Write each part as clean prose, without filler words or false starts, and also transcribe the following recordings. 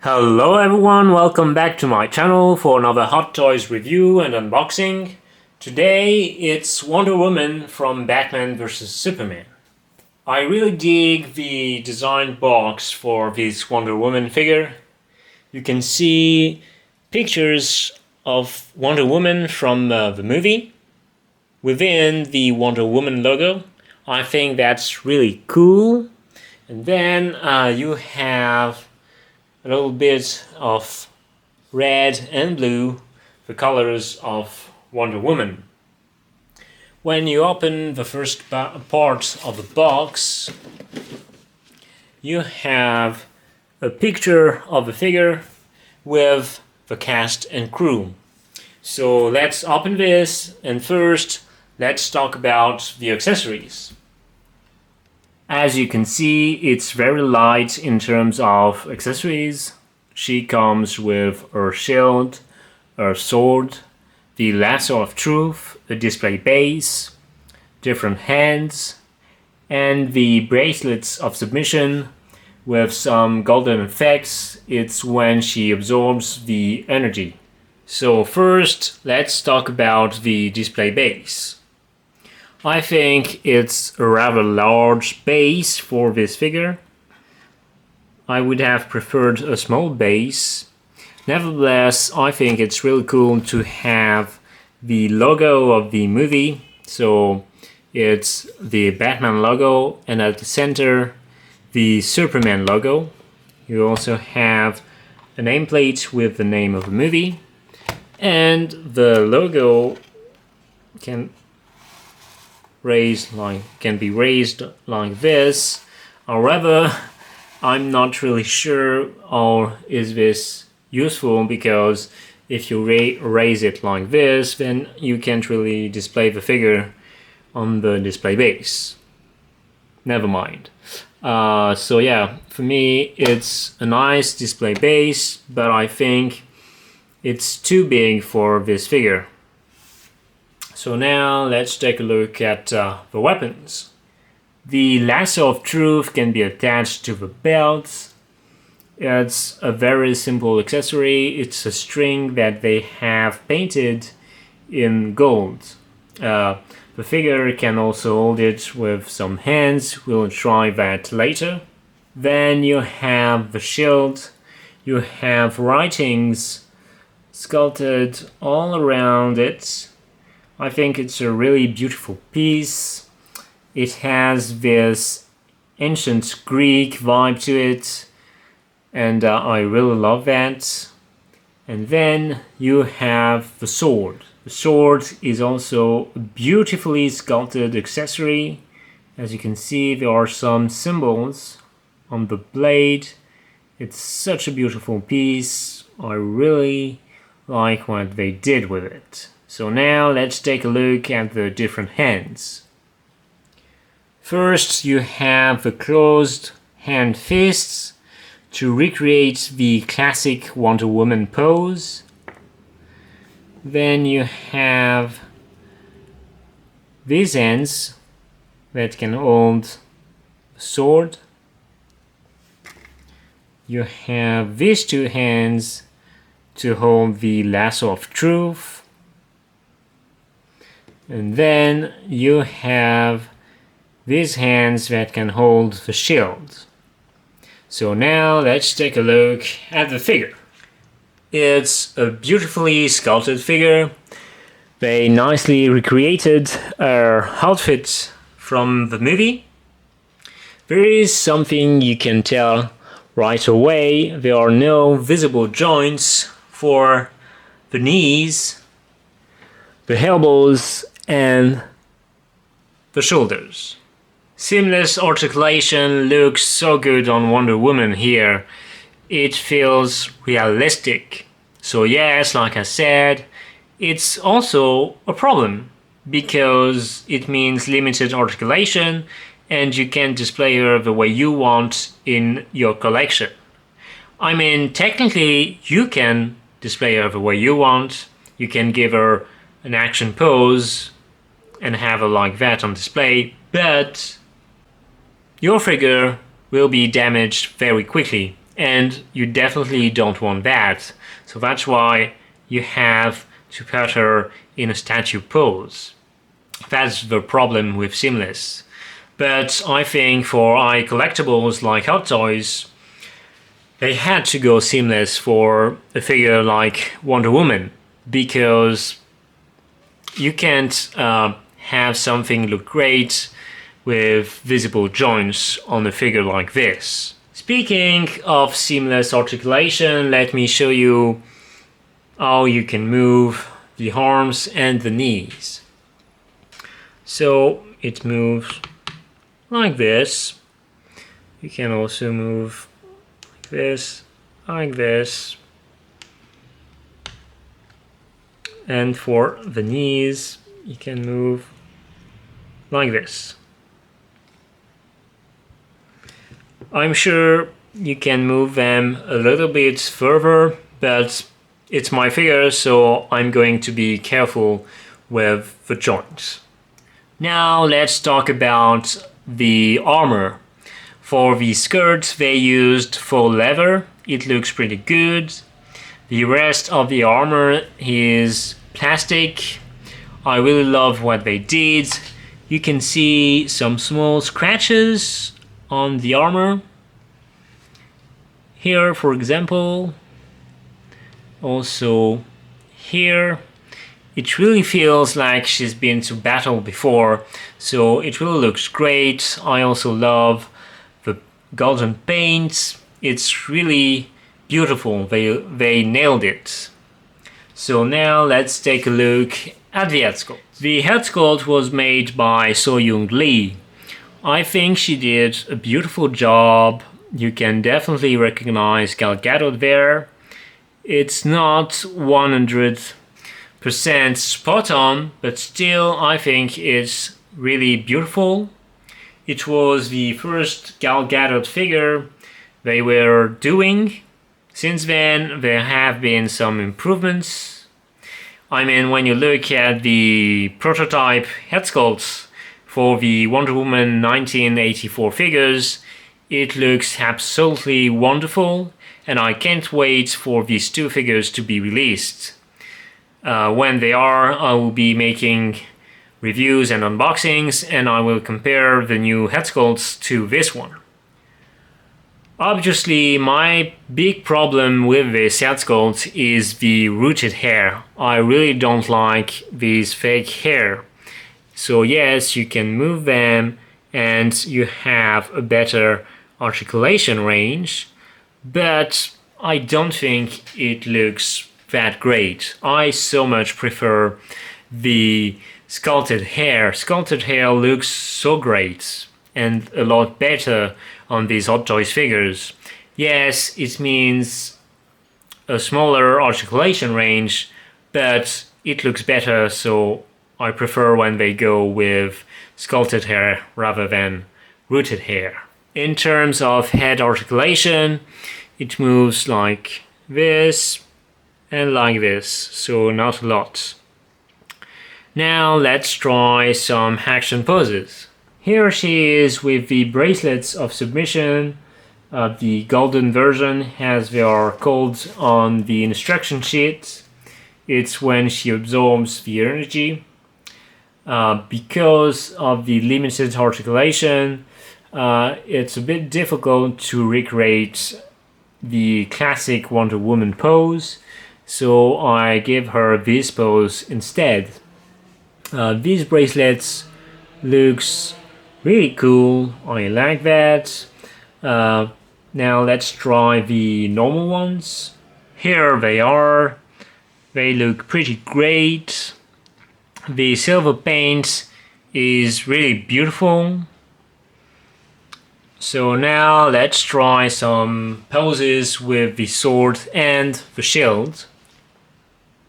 Hello everyone, welcome back to my channel for another Hot Toys review and unboxing. Today it's Wonder Woman from Batman vs Superman. I really dig the design box for this Wonder Woman figure. You can see pictures of Wonder Woman from the movie within the Wonder Woman logo. I think that's really cool. And then you have a little bit of red and blue, the colors of Wonder Woman. When you open the first part of the box, you have a picture of the figure with the cast and crew. So let's open this, and first let's talk about the accessories. As you can see, it's very light in terms of accessories. She comes with her shield, her sword, the lasso of truth, a display base, different hands, and the bracelets of submission with some golden effects. It's when she absorbs the energy. So first, let's talk about the display base. I think it's a rather large base for this figure. I would have preferred a small base. Nevertheless, I think it's really cool to have the logo of the movie. So it's the Batman logo, and at the center the Superman logo. You also have a nameplate with the name of the movie, and the logo can be raised like this. However, I'm not really sure, or is this useful, because if you raise it like this, then you can't really display the figure on the display base. Never mind. So yeah, for me it's a nice display base, but I think it's too big for this figure. So now let's take a look at the weapons. The lasso of truth can be attached to the belt. It's a very simple accessory. It's a string that they have painted in gold. The figure can also hold it with some hands. We'll try that later. Then you have the shield. You have writings sculpted all around it. I think it's a really beautiful piece. It has this ancient Greek vibe to it, and I really love that. And then you have the sword. The sword is also a beautifully sculpted accessory. As you can see, there are some symbols on the blade. It's such a beautiful piece. I really like what they did with it. So now let's take a look at the different hands. First, you have the closed hand fists to recreate the classic Wonder Woman pose. Then you have these hands that can hold a sword. You have these two hands to hold the lasso of truth. And then you have these hands that can hold the shield. So now let's take a look at the figure. It's a beautifully sculpted figure. They nicely recreated her outfit from the movie. There is something you can tell right away. There are no visible joints for the knees, the elbows, and the shoulders. Seamless articulation looks so good on Wonder Woman here. It feels realistic. So yes, like I said, it's also a problem because it means limited articulation and you can't display her the way you want in your collection. I mean, technically you can display her the way you want. You can give her an action pose and have her like that on display, but your figure will be damaged very quickly and you definitely don't want that. So that's why you have to put her in a statue pose. That's the problem with seamless. But I think for eye collectibles like Hot Toys, they had to go seamless for a figure like Wonder Woman, because you can't have something look great with visible joints on a figure like this. Speaking of seamless articulation, let me show you how you can move the arms and the knees. So it moves like this. You can also move like this. And for the knees, you can move like this. I'm sure you can move them a little bit further, but it's my figure, so I'm going to be careful with the joints. Now let's talk about the armor. For the skirt, they used faux leather. It looks pretty good. The rest of the armor is plastic. I really love what they did. You can see some small scratches on the armor. Here, for example. Also here. It really feels like she's been to battle before, so it really looks great. I also love the golden paint. It's really beautiful. They nailed it. So now let's take a look at the Headsculpt. The Headsculpt was made by So-Young Lee. I think she did a beautiful job. You can definitely recognize Gal Gadot there. It's not 100% spot on, but still I think it's really beautiful. It was the first Gal Gadot figure they were doing. Since then there have been some improvements. I mean, when you look at the prototype head sculpts for the Wonder Woman 1984 figures, it looks absolutely wonderful, and I can't wait for these two figures to be released. When they are, I will be making reviews and unboxings, and I will compare the new head sculpts to this one. Obviously, my big problem with this head sculpt is the rooted hair. I really don't like these fake hair. So yes, you can move them and you have a better articulation range, but I don't think it looks that great. I so much prefer the sculpted hair. Sculpted hair looks so great and a lot better on these Hot Toys figures. Yes, it means a smaller articulation range, but it looks better, so I prefer when they go with sculpted hair rather than rooted hair. In terms of head articulation, it moves like this and like this, so not a lot. Now let's try some action poses. Here she is with the bracelets of submission. The golden version, as they are called on the instruction sheet. It's when she absorbs the energy. Because of the limited articulation, it's a bit difficult to recreate the classic Wonder Woman pose, so I give her this pose instead. These bracelets looks really cool. I like that. Now let's try the normal ones. Here they are. They look pretty great. The silver paint is really beautiful. So now let's try some poses with the sword and the shield.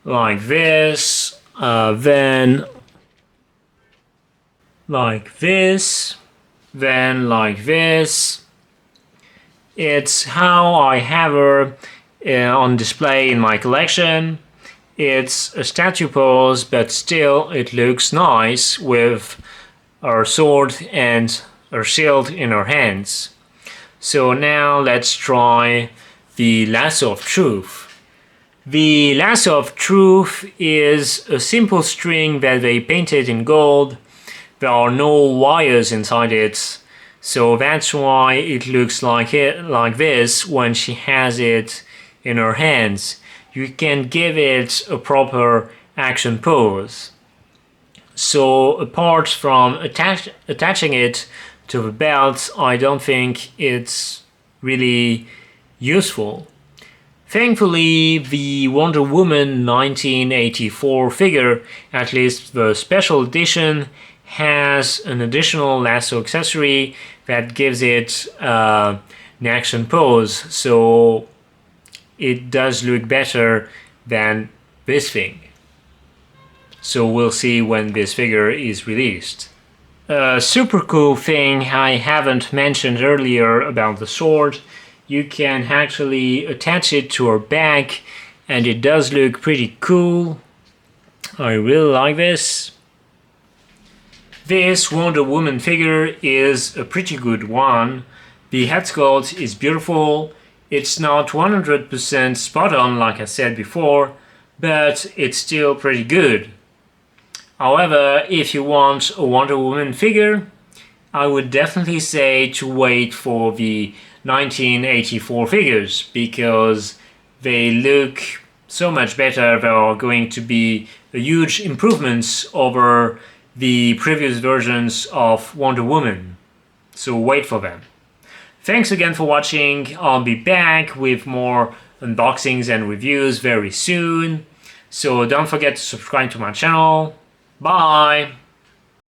Like this, then like this, then like this. It's how I have her on display in my collection. It's a statue pose, but still it looks nice with her sword and her shield in her hands. So now let's try the Lasso of Truth. The Lasso of Truth is a simple string that they painted in gold. There are no wires inside it, so that's why it looks like this when she has it in her hands. You can give it a proper action pose. So apart from attaching it to the belt, I don't think it's really useful. Thankfully, the Wonder Woman 1984 figure, at least the special edition, has an additional lasso accessory that gives it an action pose, so it does look better than this thing. So we'll see when this figure is released. A super cool thing I haven't mentioned earlier about the sword, you can actually attach it to her back and it does look pretty cool. I really like this. This Wonder Woman figure is a pretty good one. The head sculpt is beautiful. It's not 100% spot on like I said before, but it's still pretty good. However, if you want a Wonder Woman figure, I would definitely say to wait for the 1984 figures because they look so much better. There are going to be a huge improvements over the previous versions of Wonder Woman. So wait for them. Thanks again for watching. I'll be back with more unboxings and reviews very soon. So don't forget to subscribe to my channel. Bye!